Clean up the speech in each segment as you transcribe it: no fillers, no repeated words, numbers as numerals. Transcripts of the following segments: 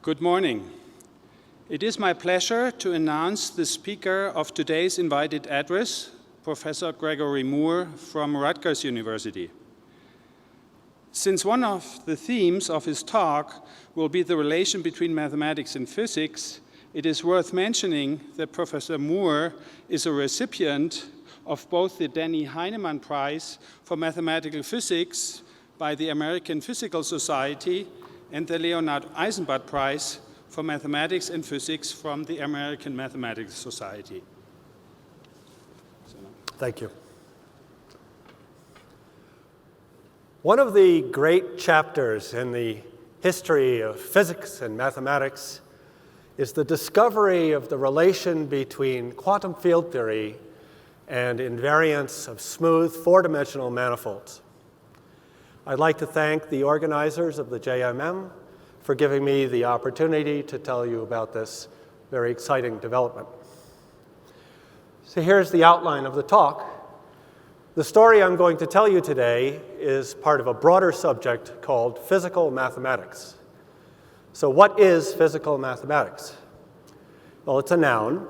Good morning. It is my pleasure to announce the speaker of today's invited address, Professor Gregory Moore from Rutgers University. Since one of the themes of his talk will be the relation between mathematics and physics, it is worth mentioning that Professor Moore is a recipient of both the Denny Heinemann Prize for Mathematical Physics by the American Physical Society and the Leonard Eisenbart Prize for Mathematics and Physics from the American Mathematical Society. Thank you. One of the great chapters in the history of physics and mathematics is the discovery of the relation between quantum field theory and invariants of smooth four-dimensional manifolds. I'd like to thank the organizers of the JMM for giving me the opportunity to tell you about this very exciting development. So here's the outline of the talk. The story I'm going to tell you today is part of a broader subject called physical mathematics. So what is physical mathematics? Well, it's a noun.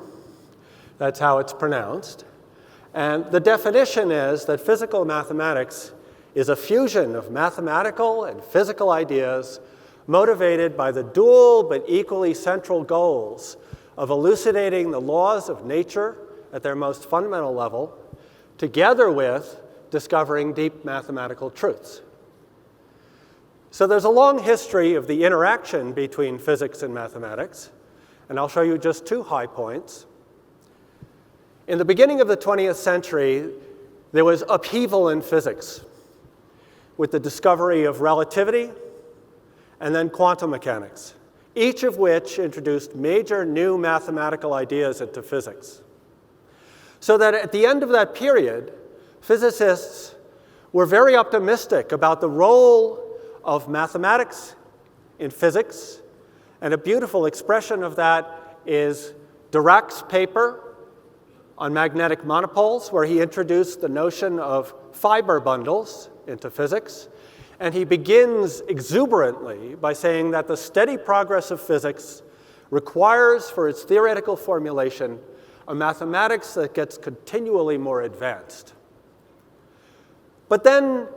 That's how it's pronounced. And the definition is that physical mathematics is a fusion of mathematical and physical ideas motivated by the dual but equally central goals of elucidating the laws of nature at their most fundamental level, together with discovering deep mathematical truths. So there's a long history of the interaction between physics and mathematics, and I'll show you just two high points. In the beginning of the 20th century, there was upheaval in physics with the discovery of relativity and then quantum mechanics, each of which introduced major new mathematical ideas into physics. So that at the end of that period, physicists were very optimistic about the role of mathematics in physics, and a beautiful expression of that is Dirac's paper on magnetic monopoles, where he introduced the notion of fiber bundles into physics. And he begins exuberantly by saying that the steady progress of physics requires for its theoretical formulation a mathematics that gets continually more advanced. But then,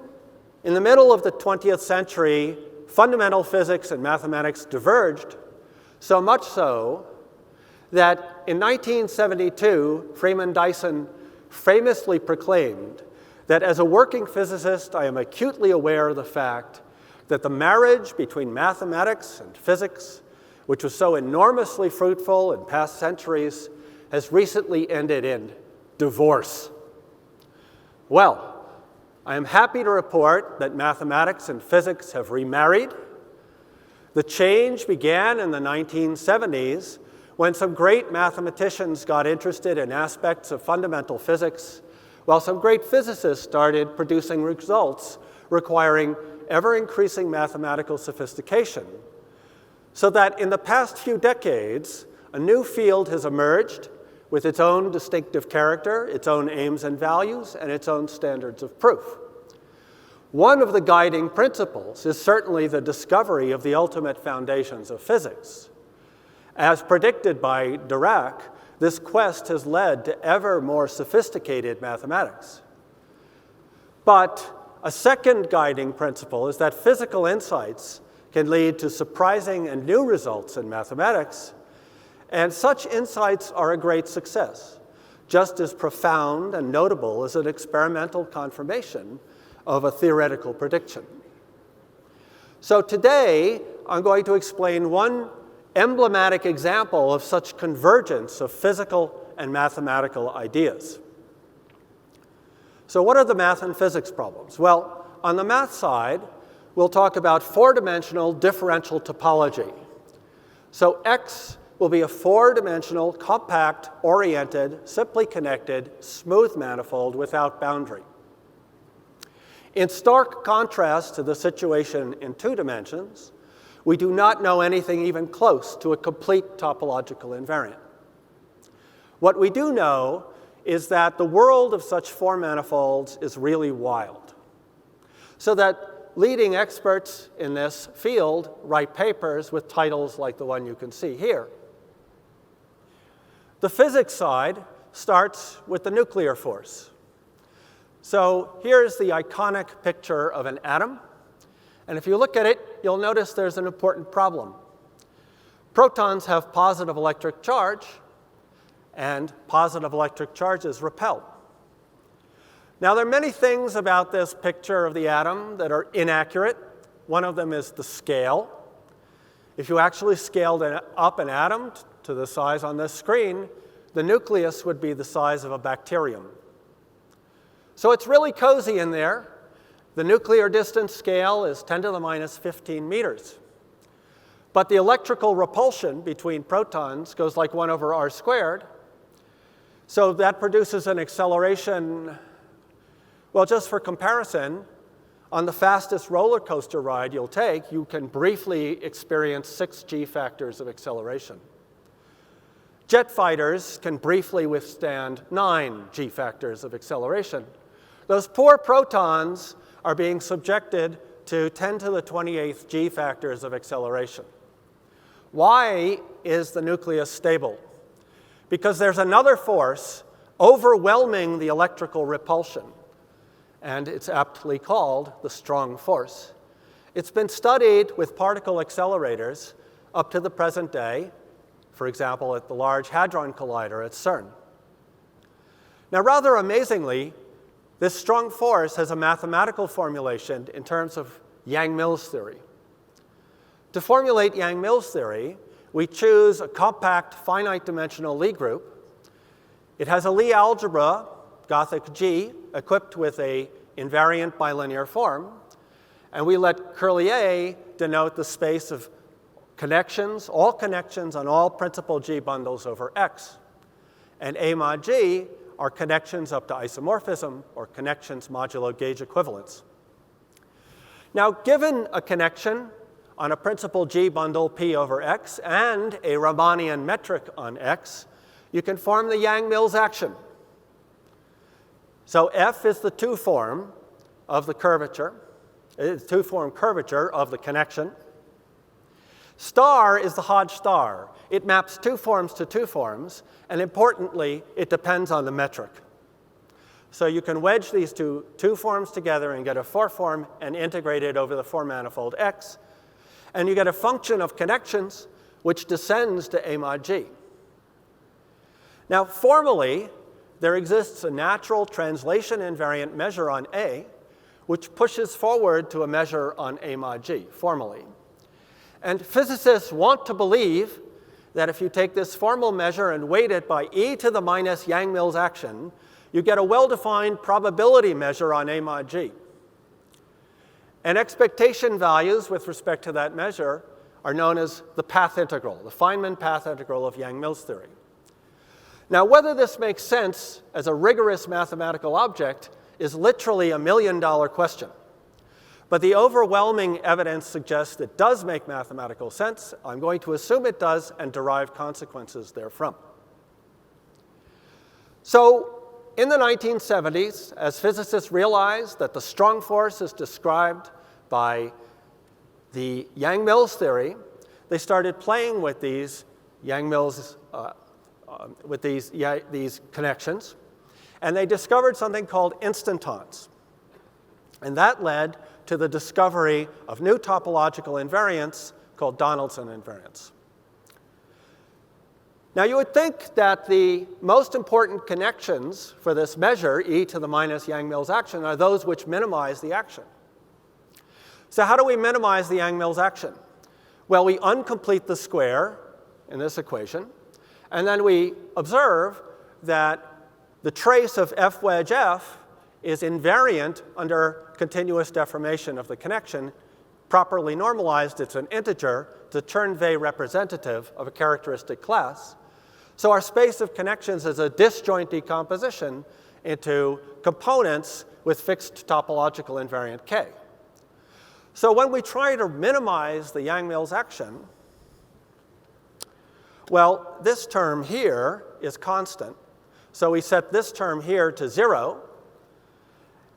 in the middle of the 20th century, fundamental physics and mathematics diverged, so much so that in 1972, Freeman Dyson famously proclaimed that as a working physicist, I am acutely aware of the fact that the marriage between mathematics and physics, which was so enormously fruitful in past centuries, has recently ended in divorce. Well, I am happy to report that mathematics and physics have remarried. The change began in the 1970s when some great mathematicians got interested in aspects of fundamental physics, while some great physicists started producing results requiring ever-increasing mathematical sophistication. So that in the past few decades, a new field has emerged with its own distinctive character, its own aims and values, and its own standards of proof. One of the guiding principles is certainly the discovery of the ultimate foundations of physics. As predicted by Dirac, this quest has led to ever more sophisticated mathematics. But a second guiding principle is that physical insights can lead to surprising and new results in mathematics, and such insights are a great success, just as profound and notable as an experimental confirmation of a theoretical prediction. So today, I'm going to explain one emblematic example of such convergence of physical and mathematical ideas. So what are the math and physics problems? Well, on the math side, we'll talk about four-dimensional differential topology. So X will be a four-dimensional, compact, oriented, simply connected, smooth manifold without boundary. In stark contrast to the situation in two dimensions, we do not know anything even close to a complete topological invariant. What we do know is that the world of such four manifolds is really wild. So that leading experts in this field write papers with titles like the one you can see here. The physics side starts with the nuclear force. So here's the iconic picture of an atom. And if you look at it, you'll notice there's an important problem. Protons have positive electric charge, and positive electric charges repel. Now, there are many things about this picture of the atom that are inaccurate. One of them is the scale. If you actually scaled up an atom to the size on this screen, the nucleus would be the size of a bacterium. So it's really cozy in there. The nuclear distance scale is 10 to the minus 15 meters. But the electrical repulsion between protons goes like 1 over r squared. So that produces an acceleration, well, just for comparison, on the fastest roller coaster ride you'll take, you can briefly experience 6 g factors of acceleration. Jet fighters can briefly withstand 9 g factors of acceleration. Those poor protons are being subjected to 10 to the 28th g factors of acceleration. Why is the nucleus stable? Because there's another force overwhelming the electrical repulsion, and it's aptly called the strong force. It's been studied with particle accelerators up to the present day, for example, at the Large Hadron Collider at CERN. Now, rather amazingly, this strong force has a mathematical formulation in terms of YangMills theory. To formulate YangMills theory, we choose a compact finite-dimensional Lie group. It has a Lie algebra, Gothic G, equipped with an invariant bilinear form, and we let curly A denote the space of connections, all connections on all principal G bundles over X. And A mod G are connections up to isomorphism, or connections modulo gauge equivalence. Now, given a connection on a principal G bundle P over X and a Riemannian metric on X, you can form the YangMills action. So F is the two-form of the curvature, it's two-form curvature of the connection. Star is the Hodge star. It maps two forms to two forms, and importantly, it depends on the metric. So you can wedge these two forms together and get a four-form and integrate it over the four-manifold X, and you get a function of connections which descends to A mod G. Now, formally, there exists a natural translation invariant measure on A, which pushes forward to a measure on A mod G, formally. And physicists want to believe that if you take this formal measure and weight it by e to the minus YangMills action, you get a well-defined probability measure on A mod G. And expectation values with respect to that measure are known as the path integral, the Feynman path integral of YangMills theory. Now, whether this makes sense as a rigorous mathematical object is literally a million-dollar question. But the overwhelming evidence suggests it does make mathematical sense. I'm going to assume it does and derive consequences therefrom. So in the 1970s, as physicists realized that the strong force is described by the YangMills theory, they started playing with these YangMills, these connections, and they discovered something called instantons. And that led to the discovery of new topological invariants called Donaldson Invariance. Now, you would think that the most important connections for this measure, e to the minus YangMills action, are those which minimize the action. So how do we minimize the YangMills action? Well, we uncomplete the square in this equation, and then we observe that the trace of f wedge f is invariant under continuous deformation of the connection. Properly normalized, it's an integer. It's a Chern-Weil representative of a characteristic class. So our space of connections is a disjoint decomposition into components with fixed topological invariant K. So when we try to minimize the YangMills action, well, this term here is constant. So we set this term here to 0,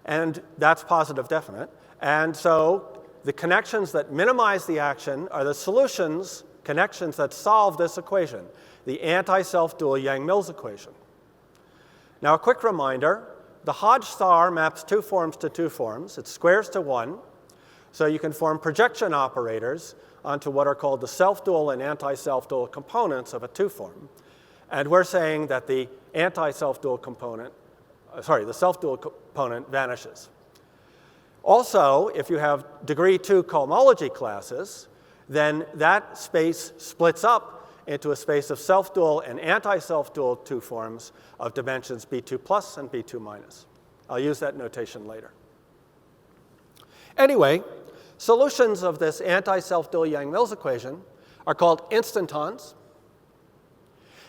and that's positive definite. And so the connections that minimize the action are the solutions, connections that solve this equation, the anti-self-dual YangMills equation. Now, a quick reminder, the Hodge star maps two forms to two forms. It squares to one, so you can form projection operators onto what are called the self-dual and anti-self-dual components of a two-form. And we're saying that the anti-self-dual component, the self-dual component vanishes. Also, if you have degree 2 cohomology classes, then that space splits up into a space of self-dual and anti-self-dual two forms of dimensions B2 plus and B2 minus. I'll use that notation later. Anyway, solutions of this anti-self-dual YangMills equation are called instantons.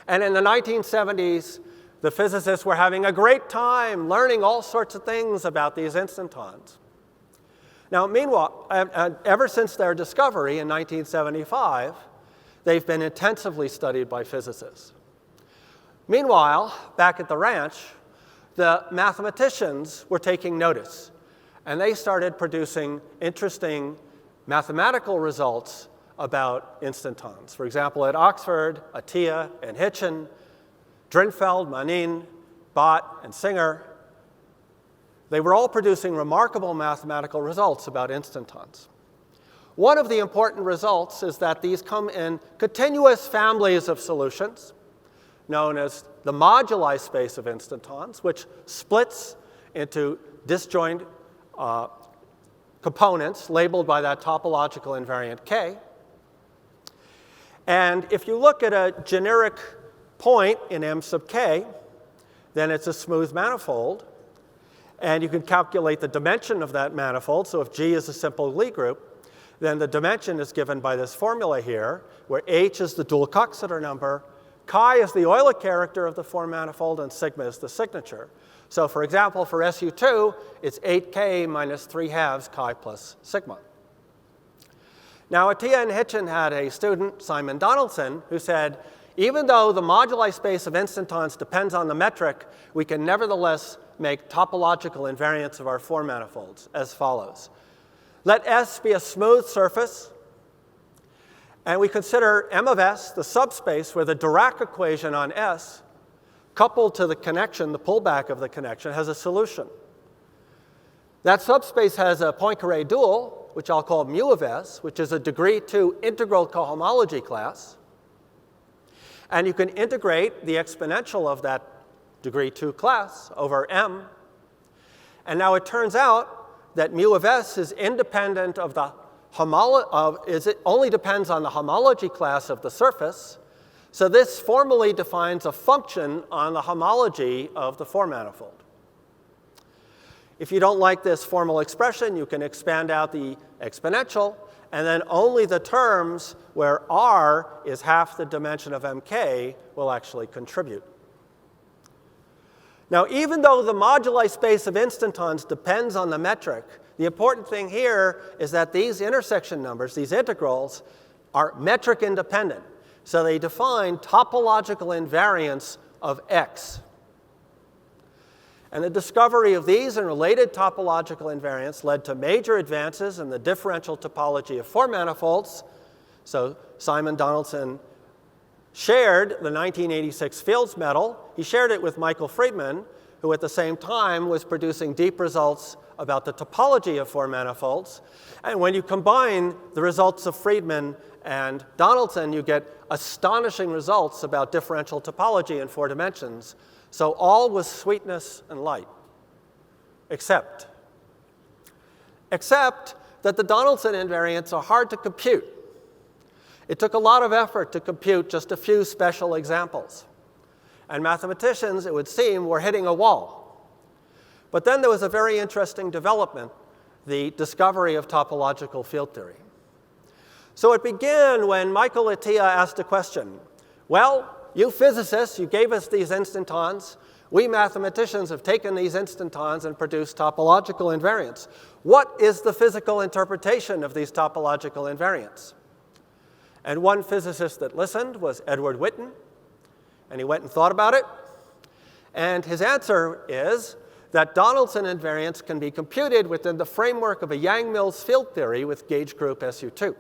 And in the 1970s, the physicists were having a great time learning all sorts of things about these instantons. Now, meanwhile, ever since their discovery in 1975, they've been intensively studied by physicists. Meanwhile, back at the ranch, the mathematicians were taking notice, and they started producing interesting mathematical results about instantons. For example, at Oxford, Atiyah and Hitchen, Drinfeld, Manin, Bott, and Singer, they were all producing remarkable mathematical results about instantons. One of the important results is that these come in continuous families of solutions, known as the moduli space of instantons, which splits into disjoint components labeled by that topological invariant K. And if you look at a generic point in M sub K, then it's a smooth manifold. And you can calculate the dimension of that manifold. So if G is a simple Lie group, then the dimension is given by this formula here, where H is the dual Coxeter number, chi is the Euler character of the form manifold, and sigma is the signature. So for example, for SU2, it's 8K minus 3/2 chi plus sigma. Now, Atiyah and Hitchen had a student, Simon Donaldson, who said, even though the moduli space of instantons depends on the metric, we can nevertheless make topological invariants of our form manifolds as follows. Let S be a smooth surface, and we consider M of S the subspace where the Dirac equation on S, coupled to the connection, the pullback of the connection, has a solution. That subspace has a Poincare dual, which I'll call mu of S, which is a degree 2 integral cohomology class. And you can integrate the exponential of that degree 2 class over M. And now it turns out that mu of S is independent of the it only depends on the homology class of the surface. So this formally defines a function on the homology of the form manifold. If you don't like this formal expression, you can expand out the exponential, and then only the terms where R is half the dimension of MK will actually contribute. Now, even though the moduli space of instantons depends on the metric, the important thing here is that these intersection numbers, these integrals, are metric independent. So they define topological invariants of X. And the discovery of these and related topological invariants led to major advances in the differential topology of form manifolds. So Simon Donaldson shared the 1986 Fields Medal. He shared it with Michael Friedman, who at the same time was producing deep results about the topology of form manifolds. And when you combine the results of Friedman and Donaldson, you get astonishing results about differential topology in 4 dimensions. So all was sweetness and light, except that the Donaldson invariants are hard to compute. It took a lot of effort to compute just a few special examples. And mathematicians, it would seem, were hitting a wall. But then there was a very interesting development, the discovery of topological field theory. So it began when Michael Atiyah asked a question. Well, you physicists, you gave us these instantons. We mathematicians have taken these instantons and produced topological invariants. What is the physical interpretation of these topological invariants? And one physicist that listened was Edward Witten, and he went and thought about it. And his answer is that Donaldson invariance can be computed within the framework of a YangMills field theory with gauge group SU2.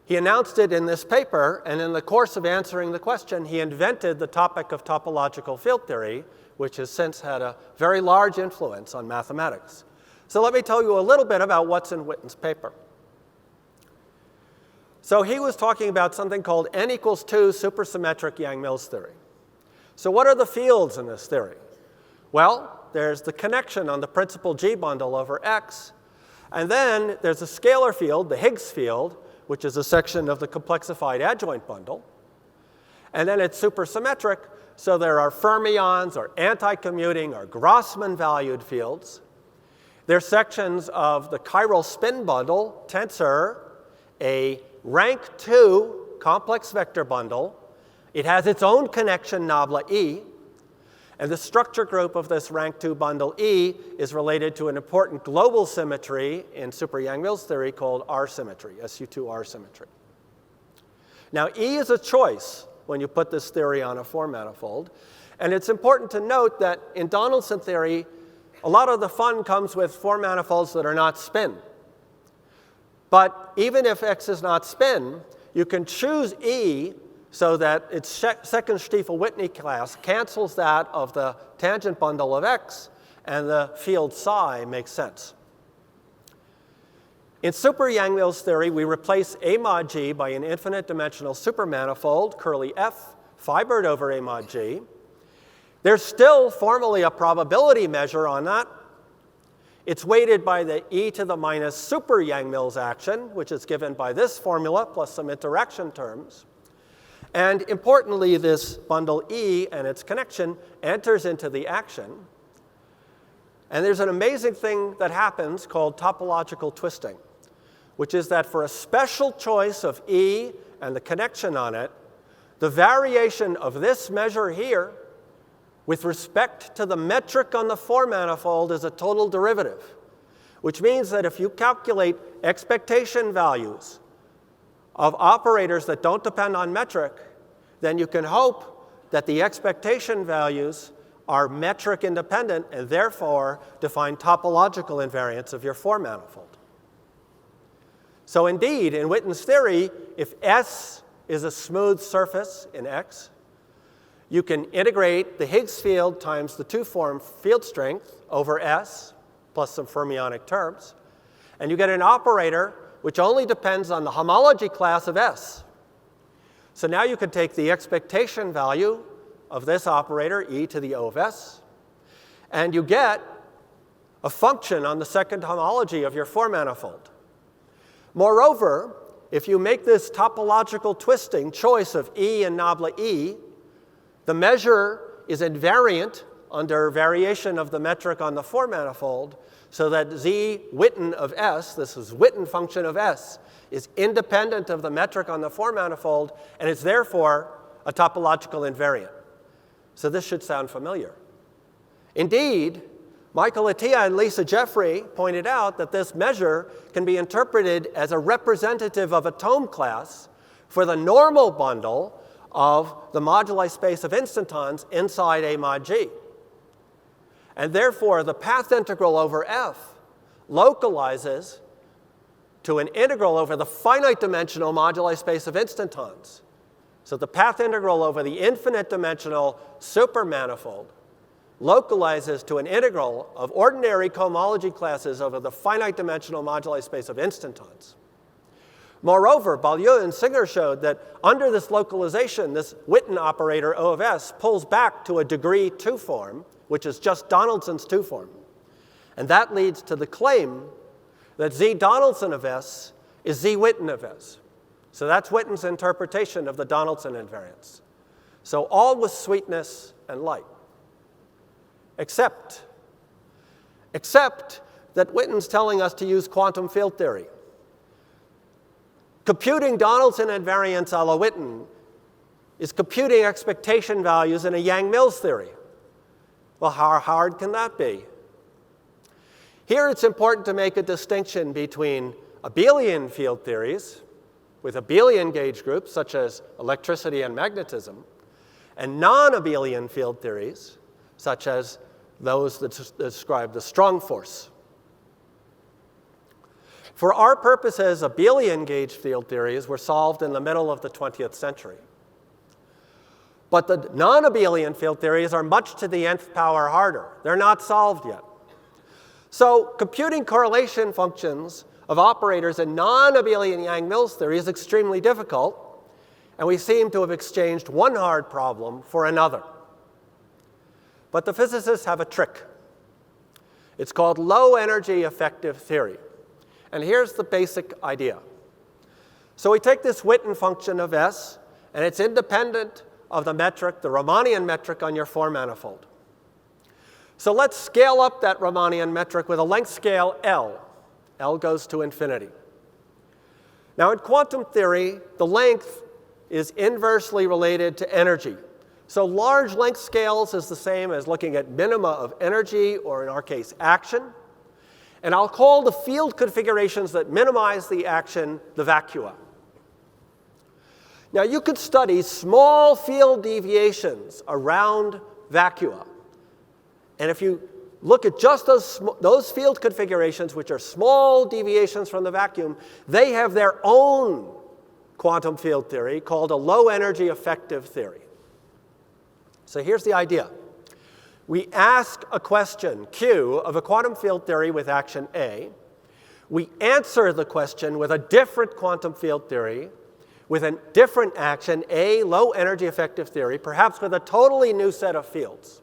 He announced it in this paper, and in the course of answering the question, he invented the topic of topological field theory, which has since had a very large influence on mathematics. So let me tell you a little bit about what's in Witten's paper. So he was talking about something called n equals 2 supersymmetric YangMills theory. So what are the fields in this theory? Well, there's the connection on the principal G bundle over X. And then there's a scalar field, the Higgs field, which is a section of the complexified adjoint bundle. And then it's supersymmetric, so there are fermions or anti-commuting or Grossman-valued fields. They're sections of the chiral spin bundle, tensor, a rank 2 complex vector bundle. It has its own connection, nabla E. And the structure group of this rank 2 bundle E is related to an important global symmetry in super YangMills theory called R symmetry, SU2R symmetry. Now, E is a choice when you put this theory on a four manifold. And it's important to note that in Donaldson theory, a lot of the fun comes with four manifolds that are not spin. But even if X is not spin, you can choose E so that its second Stiefel-Whitney class cancels that of the tangent bundle of X, and the field psi makes sense. In super YangMills theory, we replace A mod G by an infinite dimensional supermanifold, curly F, fibered over A mod G. There's still formally a probability measure on that. It's weighted by the e to the minus super YangMills action, which is given by this formula plus some interaction terms. And importantly, this bundle E and its connection enters into the action. And there's an amazing thing that happens called topological twisting, which is that for a special choice of E and the connection on it, the variation of this measure here with respect to the metric on the four manifold is a total derivative, which means that if you calculate expectation values of operators that don't depend on metric, then you can hope that the expectation values are metric independent and therefore define topological invariance of your four manifold. So indeed, in Wittens theory, if S is a smooth surface in X, you can integrate the Higgs field times the two-form field strength over S plus some fermionic terms, and you get an operator which only depends on the homology class of S. So now you can take the expectation value of this operator, e to the O of S, and you get a function on the second homology of your four manifold. Moreover, if you make this topological twisting choice of E and nabla E, the measure is invariant under variation of the metric on the four manifold, so that Z Witten of S, this is Witten function of S, is independent of the metric on the four manifold, and it's therefore a topological invariant. So this should sound familiar. Indeed, Michael Atiyah and Lisa Jeffrey pointed out that this measure can be interpreted as a representative of a tome class for the normal bundle of the moduli space of instantons inside A mod G. And therefore, the path integral over F localizes to an integral over the finite dimensional moduli space of instantons. So the path integral over the infinite dimensional supermanifold localizes to an integral of ordinary cohomology classes over the finite dimensional moduli space of instantons. Moreover, Beaulieu and Singer showed that under this localization, this Witten operator O of S pulls back to a degree 2 form, which is just Donaldson's 2 form. And that leads to the claim that Z Donaldson of S is Z Witten of S. So that's Witten's interpretation of the Donaldson invariance. So all with sweetness and light. Except that Witten's telling us to use quantum field theory. Computing Donaldson invariance a la Witten is computing expectation values in a YangMills theory. Well, how hard can that be? Here it's important to make a distinction between abelian field theories with abelian gauge groups, such as electricity and magnetism, and non-abelian field theories, such as those that describe the strong force. For our purposes, abelian gauge field theories were solved in the middle of the 20th century. But the non-abelian field theories are much to the nth power harder. They're not solved yet. So computing correlation functions of operators in non-abelian YangMills theory is extremely difficult, and we seem to have exchanged one hard problem for another. But the physicists have a trick. It's called low-energy effective theory. And here's the basic idea. So we take this Witten function of S, and it's independent of the metric, the Riemannian metric on your 4-manifold. So let's scale up that Riemannian metric with a length scale L. L goes to infinity. Now in quantum theory, the length is inversely related to energy. So large length scales is the same as looking at minima of energy, or in our case, action. And I'll call the field configurations that minimize the action the vacua. Now you could study small field deviations around vacua. And if you look at just those field configurations, which are small deviations from the vacuum, they have their own quantum field theory called a low-energy effective theory. So here's the idea. We ask a question, Q, of a quantum field theory with action A. We answer the question with a different quantum field theory with a different action, A, low-energy effective theory, perhaps with a totally new set of fields.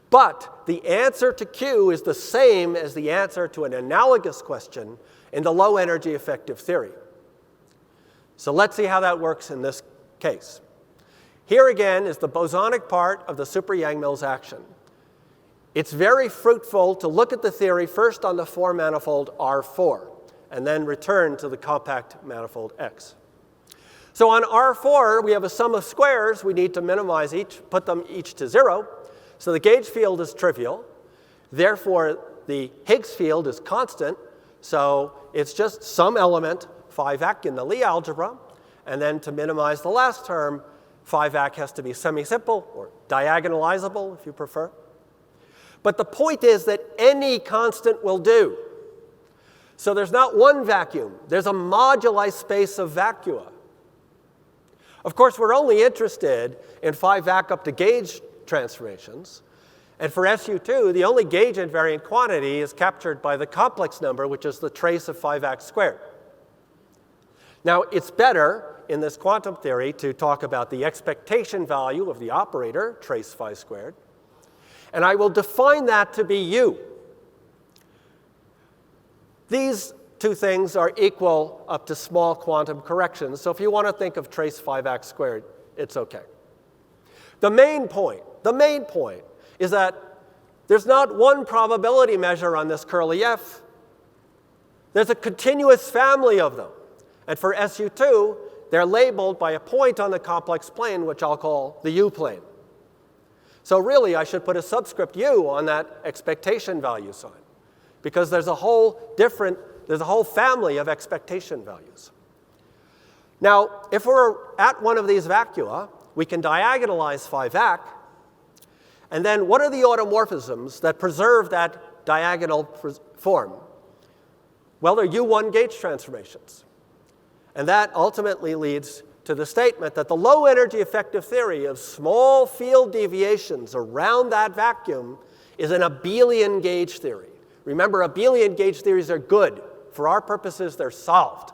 But the answer to Q is the same as the answer to an analogous question in the low-energy effective theory. So let's see how that works in this case. Here again is the bosonic part of the super YangMills action. It's very fruitful to look at the theory first on the 4-manifold R4, and then return to the compact manifold X. So on R4, we have a sum of squares. We need to minimize each, put them each to 0. So the gauge field is trivial. Therefore, the Higgs field is constant. So it's just some element, phi vac, in the Lie algebra. And then to minimize the last term, phi vac has to be semi-simple, or diagonalizable, if you prefer. But the point is that any constant will do. So there's not one vacuum. There's a moduli space of vacua. Of course, we're only interested in phi vac up to gauge transformations. And for SU2, the only gauge invariant quantity is captured by the complex number, which is the trace of phi vac squared. Now, it's better in this quantum theory to talk about the expectation value of the operator, trace phi squared. And I will define that to be U. These two things are equal up to small quantum corrections. So if you want to think of trace phi vac squared, it's okay. The main point is that there's not one probability measure on this curly F. There's a continuous family of them. And for SU2, they're labeled by a point on the complex plane, which I'll call the U plane. So really, I should put a subscript U on that expectation value sign, because there's a whole family of expectation values. Now, if we're at one of these vacua, we can diagonalize phi vac. And then what are the automorphisms that preserve that diagonal form? Well, they're U1 gauge transformations. And that ultimately leads to the statement that the low-energy effective theory of small field deviations around that vacuum is an abelian gauge theory. Remember, abelian gauge theories are good. For our purposes, they're solved.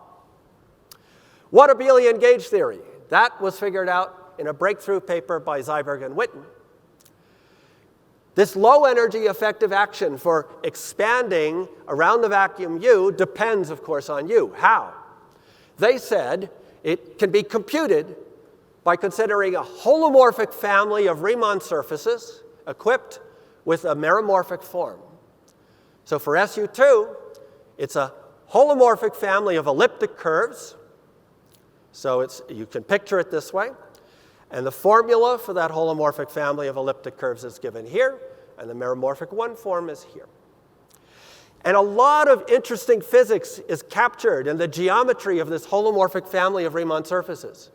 What abelian gauge theory? That was figured out in a breakthrough paper by Zyberg and Witten. This low-energy effective action for expanding around the vacuum U depends, of course, on U. How? They said it can be computed by considering a holomorphic family of Riemann surfaces equipped with a meromorphic form. So for SU2, it's a holomorphic family of elliptic curves. So you can picture it this way. And the formula for that holomorphic family of elliptic curves is given here, and the meromorphic one form is here. And a lot of interesting physics is captured in the geometry of this holomorphic family of Riemann surfaces.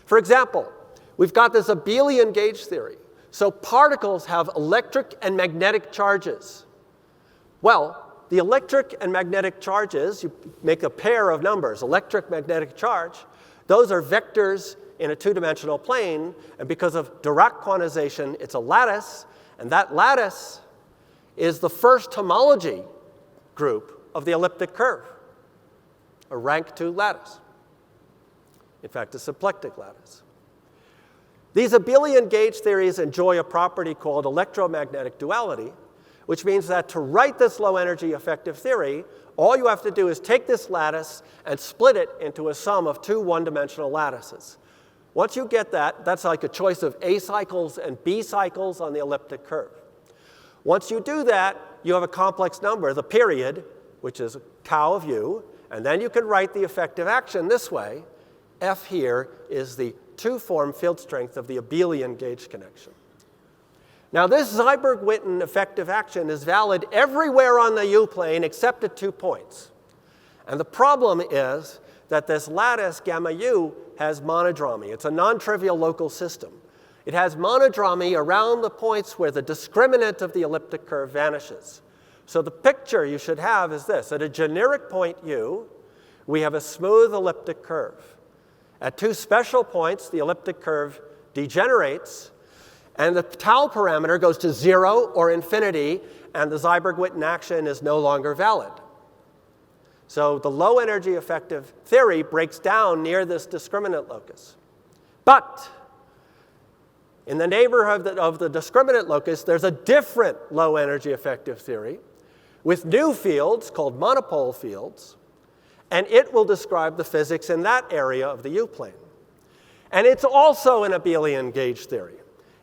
For example, we've got this abelian gauge theory. So particles have electric and magnetic charges. Well, the electric and magnetic charges, you make a pair of numbers, electric, magnetic charge, those are vectors in a two-dimensional plane, and because of Dirac quantization, it's a lattice, and that lattice is the first homology group of the elliptic curve, a rank 2 lattice. In fact, a symplectic lattice. These abelian gauge theories enjoy a property called electromagnetic duality, which means that to write this low-energy effective theory, all you have to do is take this lattice and split it into a sum of two one-dimensional lattices. Once you get that, that's like a choice of A cycles and B cycles on the elliptic curve. Once you do that, you have a complex number, the period, which is tau of u, and then you can write the effective action this way. F here is the two-form field strength of the abelian gauge connection. Now, this Seiberg-Witten effective action is valid everywhere on the U-plane except at 2 points. And the problem is that this lattice, gamma u, has monodromy. It's a non-trivial local system. It has monodromy around the points where the discriminant of the elliptic curve vanishes. So the picture you should have is this. At a generic point u, we have a smooth elliptic curve. At 2 special points, the elliptic curve degenerates, and the tau parameter goes to 0 or infinity, and the Seiberg-Witten action is no longer valid. So the low-energy effective theory breaks down near this discriminant locus. But in the neighborhood of the discriminant locus, there's a different low-energy effective theory with new fields called monopole fields, and it will describe the physics in that area of the U-plane. And it's also an abelian gauge theory.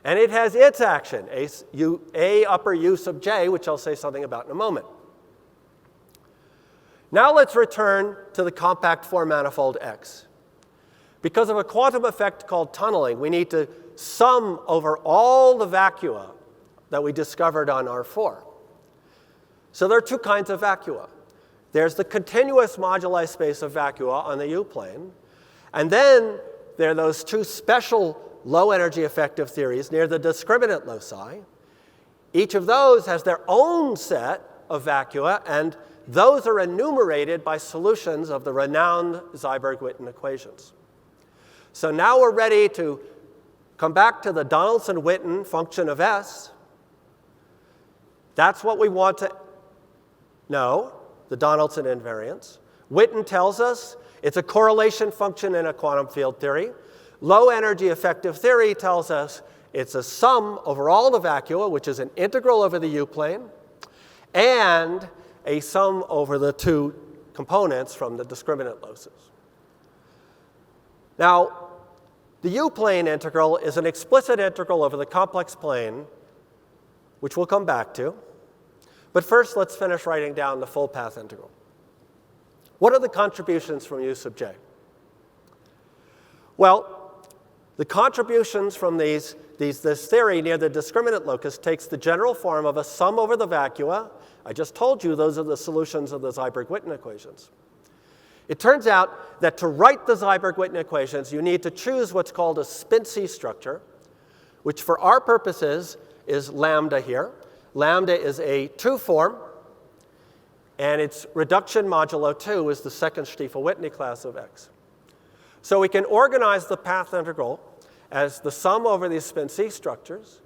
And it has its action, A upper U sub j, which I'll say something about in a moment. Now let's return to the compact form manifold X. Because of a quantum effect called tunneling, we need to sum over all the vacua that we discovered on R4. So there are 2 kinds of vacua. There's the continuous moduli space of vacua on the U-plane, and then there are those 2 special low-energy effective theories near the discriminant loci. Each of those has their own set of vacua, and those are enumerated by solutions of the renowned Seiberg-Witten equations. So now we're ready to come back to the Donaldson-Witten function of S. That's what we want to know, the Donaldson invariance. Witten tells us it's a correlation function in a quantum field theory. Low-energy effective theory tells us it's a sum over all the vacua, which is an integral over the U-plane, and a sum over the 2 components from the discriminant loci. Now, the U-plane integral is an explicit integral over the complex plane, which we'll come back to. But first, let's finish writing down the full path integral. What are the contributions from U sub j? Well, the contributions from this theory near the discriminant locus takes the general form of a sum over the vacua. I just told you those are the solutions of the Seiberg-Witten equations. It turns out that to write the Seiberg-Witten equations, you need to choose what's called a spin-C structure, which for our purposes is lambda here. Lambda is a 2 form, and its reduction modulo 2 is the second Stiefel-Whitney class of X. So we can organize the path integral as the sum over these spin-C structures.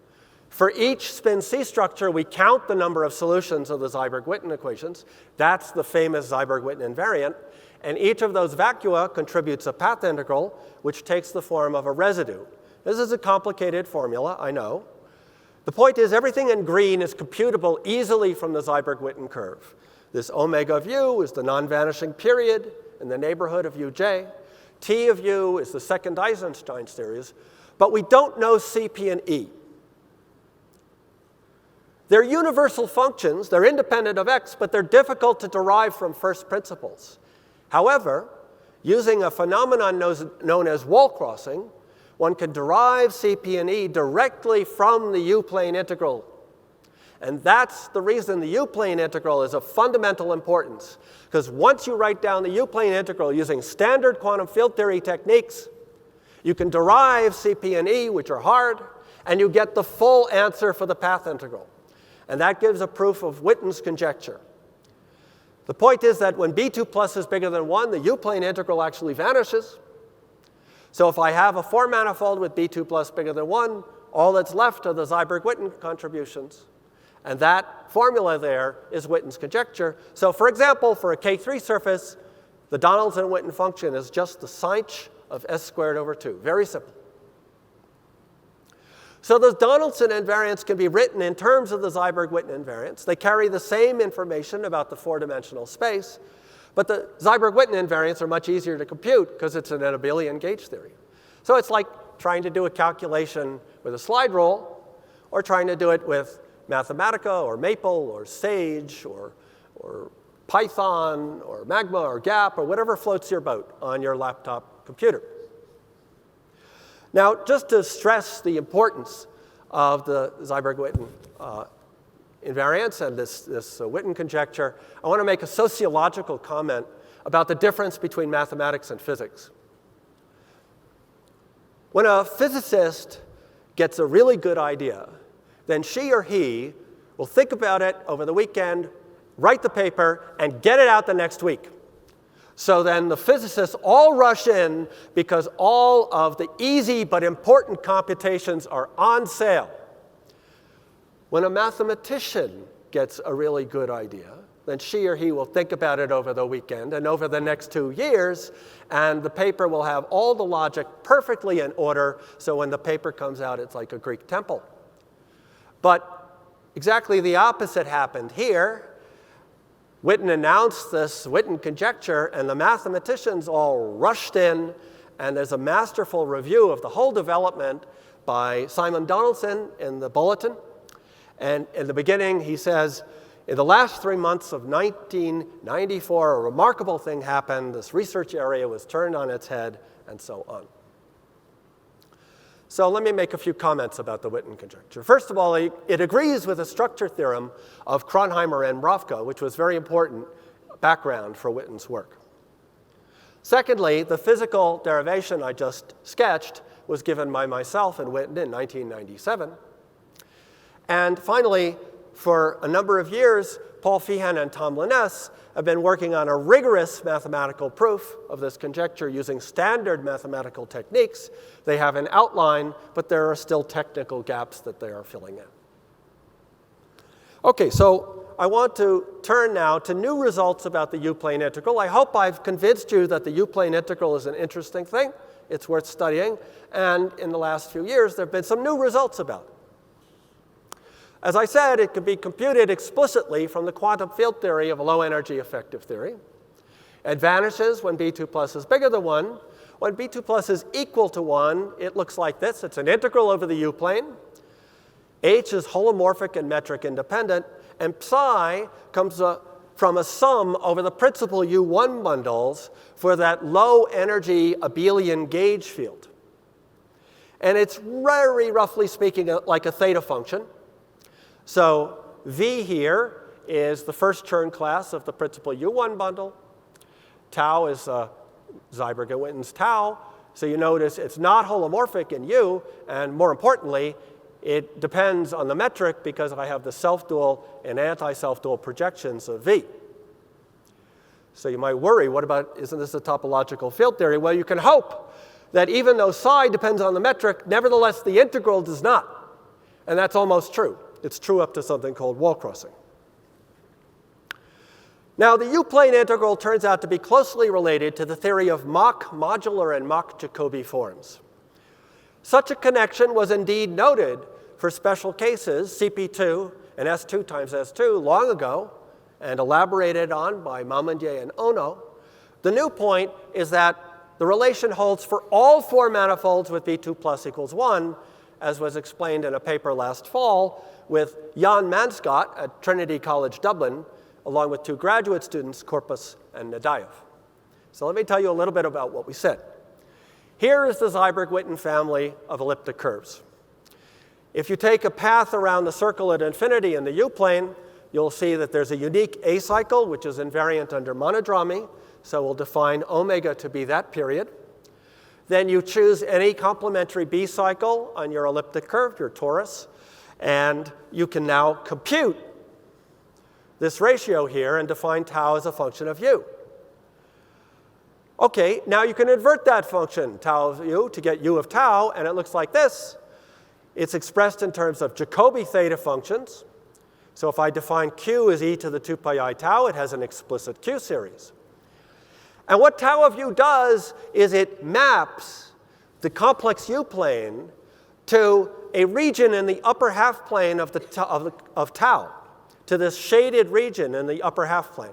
For each spin-C structure, we count the number of solutions of the Seiberg-Witten equations. That's the famous Seiberg-Witten invariant. And each of those vacua contributes a path integral, which takes the form of a residue. This is a complicated formula, I know. The point is, everything in green is computable easily from the Seiberg-Witten curve. This omega of u is the non-vanishing period in the neighborhood of uj. T of u is the second Eisenstein series, but we don't know C, P, and E. They're universal functions, they're independent of X, but they're difficult to derive from first principles. However, using a phenomenon known as wall crossing, one can derive C, P, and E directly from the U-plane integral. And that's the reason the U-plane integral is of fundamental importance. Because once you write down the U-plane integral using standard quantum field theory techniques, you can derive C, P, and E, which are hard, and you get the full answer for the path integral. And that gives a proof of Witten's conjecture. The point is that when B2 plus is bigger than 1, the U-plane integral actually vanishes. So if I have a 4 manifold with B2 plus bigger than 1, all that's left are the Seiberg-Witten contributions. And that formula there is Witten's conjecture. So for example, for a K3 surface, the Donaldson-Witten function is just the sinh of s squared over 2. Very simple. So the Donaldson invariants can be written in terms of the Seiberg-Witten invariants. They carry the same information about the 4-dimensional space, but the Seiberg-Witten invariants are much easier to compute because it's an abelian gauge theory. So it's like trying to do a calculation with a slide rule, or trying to do it with Mathematica or Maple or Sage or Python or Magma or GAP or whatever floats your boat on your laptop computer. Now, just to stress the importance of the Seiberg-Witten invariance and this Witten conjecture, I want to make a sociological comment about the difference between mathematics and physics. When a physicist gets a really good idea, then she or he will think about it over the weekend, write the paper, and get it out the next week. So then the physicists all rush in because all of the easy but important computations are on sale. When a mathematician gets a really good idea, then she or he will think about it over the weekend and over the next 2 years, and the paper will have all the logic perfectly in order, so when the paper comes out, it's like a Greek temple. But exactly the opposite happened here. Witten announced this Witten conjecture, and the mathematicians all rushed in, and there's a masterful review of the whole development by Simon Donaldson in the bulletin. And in the beginning, he says, in the last 3 months of 1994, a remarkable thing happened. This research area was turned on its head, and so on. So let me make a few comments about the Witten conjecture. First of all, it agrees with the structure theorem of Kronheimer and Mravka, which was very important background for Witten's work. Secondly, the physical derivation I just sketched was given by myself and Witten in 1997. And finally, for a number of years, Paul Feehan and Tom Linnes have been working on a rigorous mathematical proof of this conjecture using standard mathematical techniques. They have an outline, but there are still technical gaps that they are filling in. Okay, so I want to turn now to new results about the U-plane integral. I hope I've convinced you that the U-plane integral is an interesting thing. It's worth studying. And in the last few years, there have been some new results about it. As I said, it can be computed explicitly from the quantum field theory of a low-energy effective theory. It vanishes when B2 plus is bigger than 1. When B2 plus is equal to 1, it looks like this. It's an integral over the U-plane. H is holomorphic and metric independent. And psi comes from a sum over the principal U1 bundles for that low-energy abelian gauge field. And it's very roughly speaking like a theta function. So V here is the first Chern class of the principal U1 bundle. Tau is Seiberg and Witten's tau. So you notice it's not holomorphic in U, and more importantly, it depends on the metric because I have the self-dual and anti-self-dual projections of V. So you might worry, what about, isn't this a topological field theory? Well, you can hope that even though psi depends on the metric, nevertheless the integral does not. And that's almost true. It's true up to something called wall crossing. Now, the U-plane integral turns out to be closely related to the theory of Mach modular and Mach Jacobi forms. Such a connection was indeed noted for special cases, CP2 and S2 times S2, long ago, and elaborated on by Mamondier and Ono. The new point is that the relation holds for all 4 manifolds with B2 plus equals 1, as was explained in a paper last fall with Jan Manscott at Trinity College Dublin, along with 2 graduate students, Korpus and Nadayev. So let me tell you a little bit about what we said. Here is the Seiberg-Witten family of elliptic curves. If you take a path around the circle at infinity in the U-plane, you'll see that there's a unique A-cycle, which is invariant under monodromy, so we'll define omega to be that period. then you choose any complementary B cycle on your elliptic curve, your torus, and you can now compute this ratio here and define tau as a function of u. Okay, now you can invert that function, tau of u, to get u of tau, and it looks like this. It's expressed in terms of Jacobi theta functions. So if I define q as e to the 2 pi I tau, it has an explicit q series. And what tau of u does is it maps the complex u plane to a region in the upper half plane of tau, to this shaded region in the upper half plane.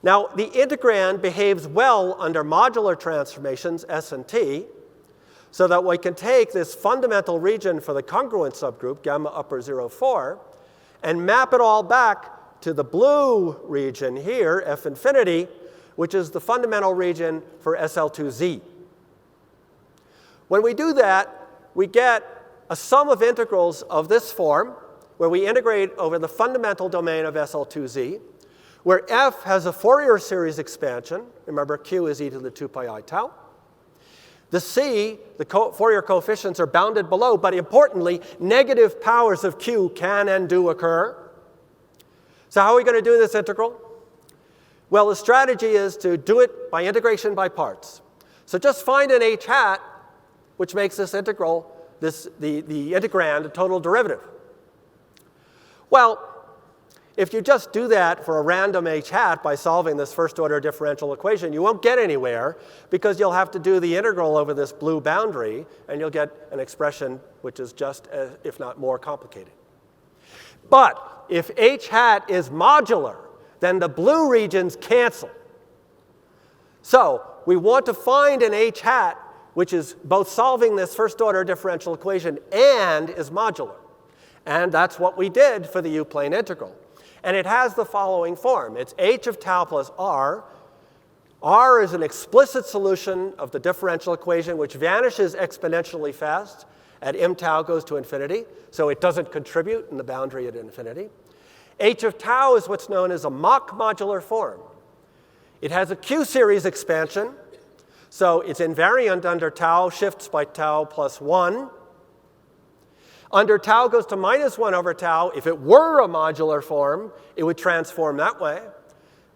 Now, the integrand behaves well under modular transformations, S and T, so that we can take this fundamental region for the congruent subgroup, gamma upper 0, 4, and map it all back to the blue region here, F infinity, which is the fundamental region for SL2Z. When we do that, we get a sum of integrals of this form, where we integrate over the fundamental domain of SL2Z, where F has a Fourier series expansion. Remember, Q is e to the 2 pi I tau. The C, the Fourier coefficients, are bounded below, but importantly, negative powers of Q can and do occur. So how are we going to do this integral? Well, the strategy is to do it by integration by parts. So just find an H hat, which makes this integral, the integrand, a total derivative. Well, if you just do that for a random H hat by solving this first order differential equation, you won't get anywhere because you'll have to do the integral over this blue boundary, and you'll get an expression which is just, if not more complicated. But if H hat is modular, then the blue regions cancel. So we want to find an H hat which is both solving this first order differential equation and is modular. And that's what we did for the U-plane integral. And it has the following form. It's h of tau plus r. R is an explicit solution of the differential equation, which vanishes exponentially fast at m tau goes to infinity, so it doesn't contribute in the boundary at infinity. H of tau is what's known as a Mach modular form. It has a Q-series expansion, so it's invariant under tau shifts by tau plus 1. Under tau goes to minus 1 over tau. If it were a modular form, it would transform that way.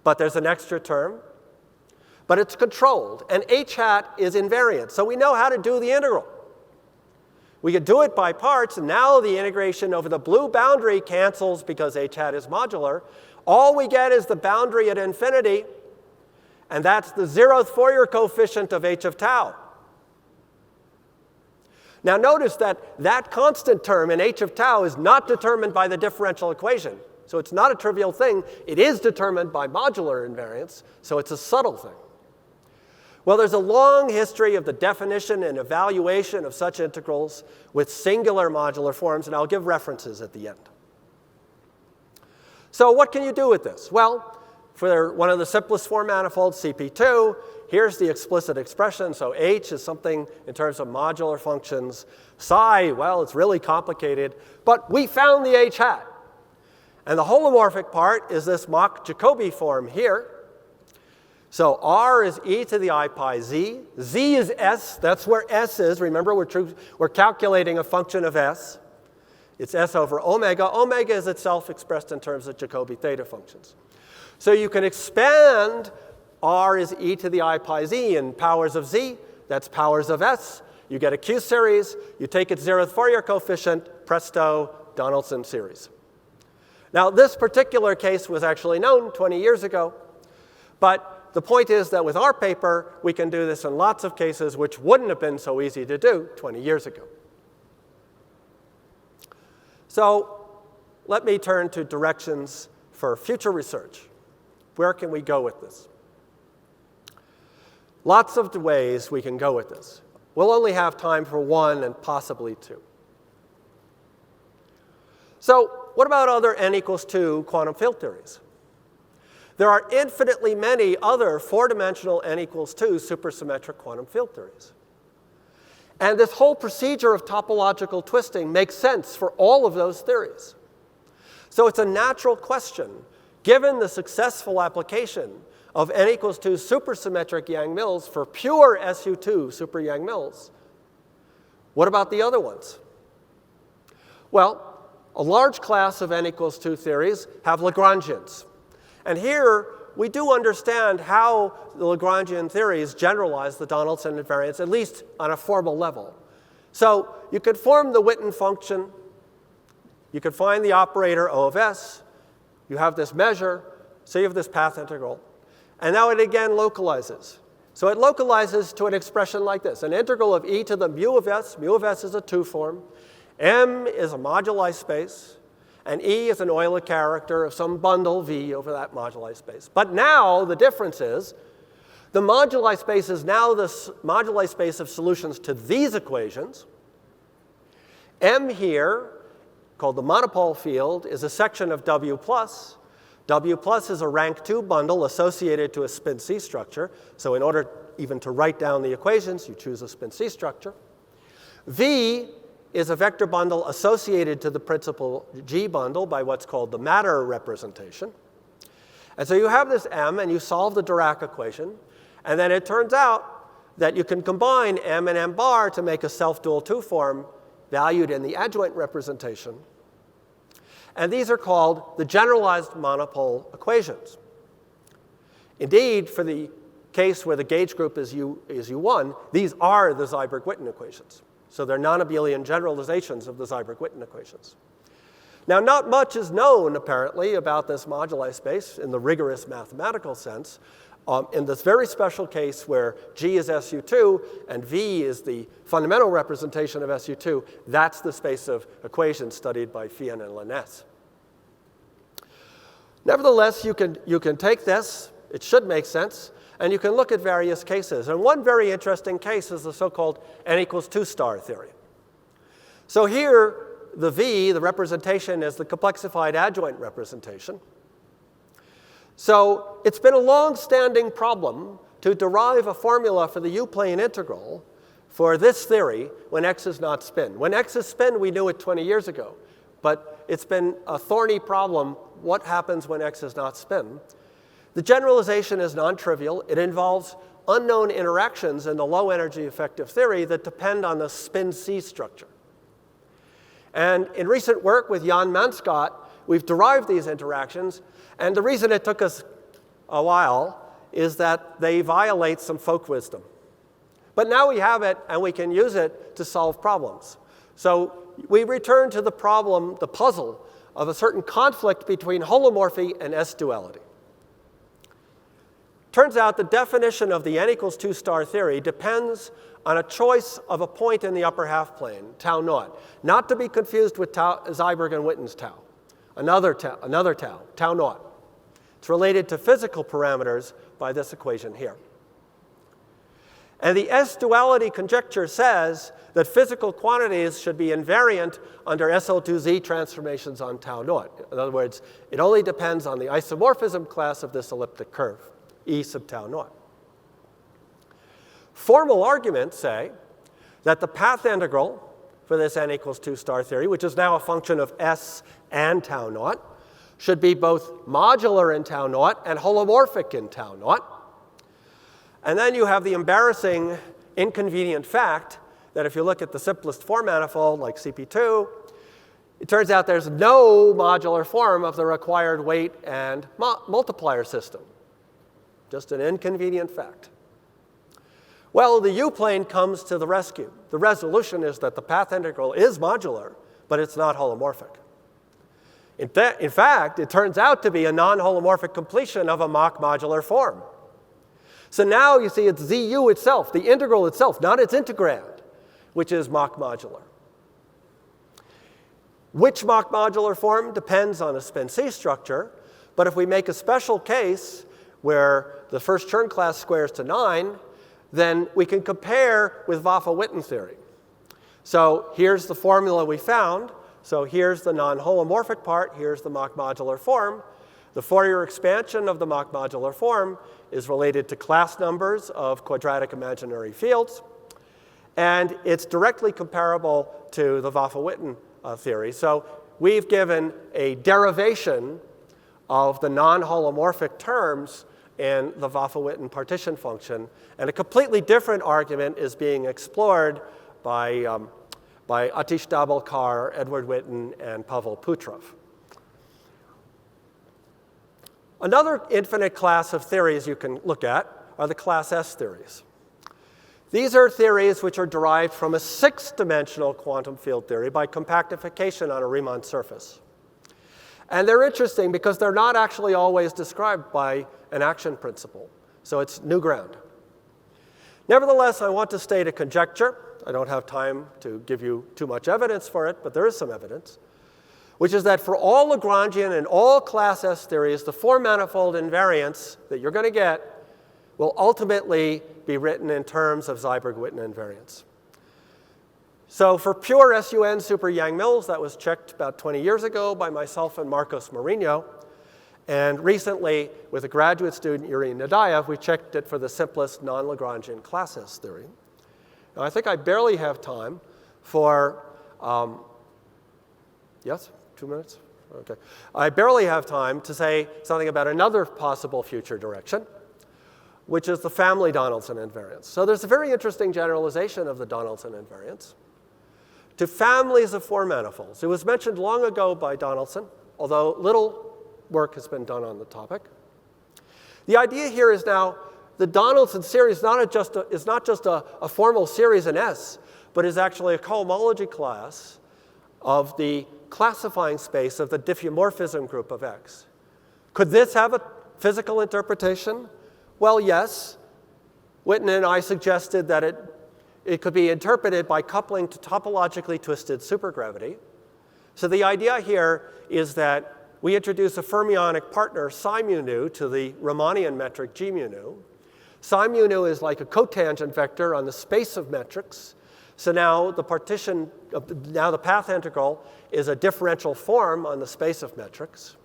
But there's an extra term. But it's controlled. And h hat is invariant. So we know how to do the integral. We could do it by parts. And now the integration over the blue boundary cancels because h hat is modular. All we get is the boundary at infinity. And that's the 0th Fourier coefficient of h of tau. Now notice that that constant term in h of tau is not determined by the differential equation. So it's not a trivial thing. It is determined by modular invariance, so it's a subtle thing. Well, there's a long history of the definition and evaluation of such integrals with singular modular forms, and I'll give references at the end. So what can you do with this? Well, for one of the simplest form manifolds, CP2, here's the explicit expression. So h is something in terms of modular functions. Psi, well, it's really complicated. But we found the h hat. And the holomorphic part is this Mach Jacobi form here. So r is e to the I pi z. Z is s. That's where s is. Remember, we're calculating a function of s. It's s over omega. Omega is itself expressed in terms of Jacobi theta functions. So you can expand r is e to the I pi z in powers of z. That's powers of s. You get a Q series. You take its 0th Fourier coefficient. Presto, Donaldson series. Now, this particular case was actually known 20 years ago. But the point is that with our paper, we can do this in lots of cases which wouldn't have been so easy to do 20 years ago. So let me turn to directions for future research. Where can we go with this? Lots of ways we can go with this. We'll only have time for one and possibly two. So what about other n equals 2 quantum field theories? There are infinitely many other 4-dimensional n equals 2 supersymmetric quantum field theories. And this whole procedure of topological twisting makes sense for all of those theories. So it's a natural question, given the successful application of n equals 2 supersymmetric YangMills for pure SU2 super YangMills. What about the other ones? Well, a large class of n equals 2 theories have Lagrangians. And here, we do understand how the Lagrangian theories generalize the Donaldson invariance, at least on a formal level. So you could form the Witten function. You could find the operator O of S. You have this measure. So you have this path integral. And now it again localizes. So it localizes to an expression like this, an integral of e to the mu of s. Mu of s is a 2 form. M is a moduli space. And E is an Euler character of some bundle V over that moduli space. But now the difference is the moduli space is now the moduli space of solutions to these equations. M here, called the monopole field, is a section of W plus. W plus is a rank 2 bundle associated to a spin C structure. So in order even to write down the equations, you choose a spin C structure. V is a vector bundle associated to the principal G bundle by what's called the matter representation. And so you have this M, and you solve the Dirac equation. And then it turns out that you can combine M and M bar to make a self-dual 2 form valued in the adjoint representation. And these are called the generalized monopole equations. Indeed, for the case where the gauge group is U1, these are the Seiberg-Witten equations. So they're non-abelian generalizations of the Seiberg-Witten equations. Now, not much is known, apparently, about this moduli space in the rigorous mathematical sense. In this very special case where G is SU2 and V is the fundamental representation of SU2, that's the space of equations studied by Fien and Linnes. Nevertheless, you can take this, it should make sense, and you can look at various cases. And one very interesting case is the so-called n equals 2 star theory. So here, the V, the representation, is the complexified adjoint representation. So it's been a long-standing problem to derive a formula for the U-plane integral for this theory when x is not spin. When x is spin, we knew it 20 years ago. But it's been a thorny problem. What happens when x is not spin? The generalization is non-trivial. It involves unknown interactions in the low-energy effective theory that depend on the spin C structure. And in recent work with Jan Manscott, we've derived these interactions. And the reason it took us a while is that they violate some folk wisdom. But now we have it, and we can use it to solve problems. So we return to the problem, the puzzle, of a certain conflict between holomorphy and S-duality. Turns out the definition of the n equals 2 star theory depends on a choice of a point in the upper half plane, tau naught, not to be confused with Seiberg and Witten's tau. Another tau, tau naught. It's related to physical parameters by this equation here. And the S-duality conjecture says that physical quantities should be invariant under SL2Z transformations on tau naught. In other words, it only depends on the isomorphism class of this elliptic curve, E sub tau naught. Formal arguments say that the path integral for this n equals 2 star theory, which is now a function of S and tau naught, should be both modular in tau naught and holomorphic in tau naught. And then you have the embarrassing, inconvenient fact that if you look at the simplest form manifold, like CP2, it turns out there's no modular form of the required weight and multiplier system. Just an inconvenient fact. Well, the U-plane comes to the rescue. The resolution is that the path integral is modular, but it's not holomorphic. In fact, it turns out to be a non-holomorphic completion of a Mach modular form. So now you see it's ZU itself, the integral itself, not its integrand, which is Mach modular. Which Mach modular form depends on a spin C structure, but if we make a special case where the first Chern class squares to 9, then we can compare with Vava Witten theory. So here's the formula we found. So here's the non-holomorphic part. Here's the Mach modular form. The Fourier expansion of the Mach modular form is related to class numbers of quadratic imaginary fields. And it's directly comparable to the Vava Witten theory. So we've given a derivation of the non-holomorphic terms in the Vava Witten partition function. And a completely different argument is being explored by Atish Dabalkar, Edward Witten, and Pavel Putrov. Another infinite class of theories you can look at are the class S theories. These are theories which are derived from a six-dimensional quantum field theory by compactification on a Riemann surface. And they're interesting because they're not actually always described by an action principle. So it's new ground. Nevertheless, I want to state a conjecture. I don't have time to give you too much evidence for it, but there is some evidence, which is that for all Lagrangian and all class S theories, the four-manifold invariants that you're going to get will ultimately be written in terms of Seiberg-Witten invariants. So for pure SUN super YangMills, that was checked about 20 years ago by myself and Marcos Mourinho. And recently, with a graduate student, Yuri Nadayev, we checked it for the simplest non-Lagrangian class S theory. Now, I think I barely have time for, yes, 2 minutes? Okay. I barely have time to say something about another possible future direction, which is the family Donaldson invariance. So there's a very interesting generalization of the Donaldson invariance to families of four manifolds. It was mentioned long ago by Donaldson, although little work has been done on the topic. The idea here is now the Donaldson series is not just a formal series in S, but is actually a cohomology class of the classifying space of the diffeomorphism group of X. Could this have a physical interpretation? Well, yes. Witten and I suggested that it could be interpreted by coupling to topologically twisted supergravity. So the idea here is that we introduce a fermionic partner, psi mu nu, to the Riemannian metric G mu nu. Psi mu nu is like a cotangent vector on the space of metrics. So now the path integral is a differential form on the space of metrics.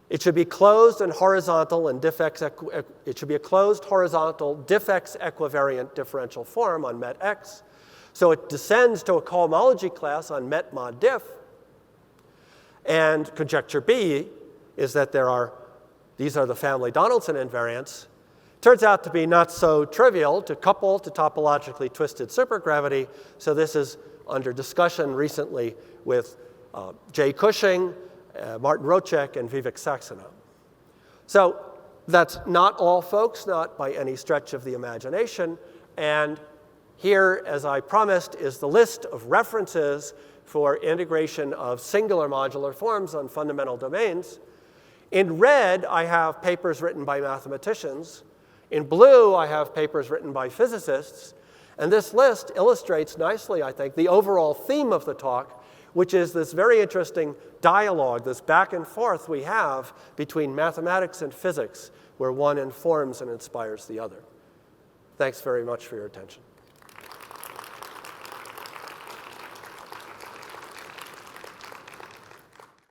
It should be closed and horizontal and it should be a closed horizontal diff-x equivariant differential form on met x. So it descends to a cohomology class on met mod diff. And conjecture B is that these are the family Donaldson invariants. Turns out to be not so trivial to couple to topologically twisted supergravity. So this is under discussion recently with Jay Cushing, Martin Rocek, and Vivek Saxena. So that's not all, folks, not by any stretch of the imagination. And here, as I promised, is the list of references for integration of singular modular forms on fundamental domains. In red, I have papers written by mathematicians. In blue, I have papers written by physicists. And this list illustrates nicely, I think, the overall theme of the talk, which is this very interesting dialogue, this back and forth we have between mathematics and physics, where one informs and inspires the other. Thanks very much for your attention.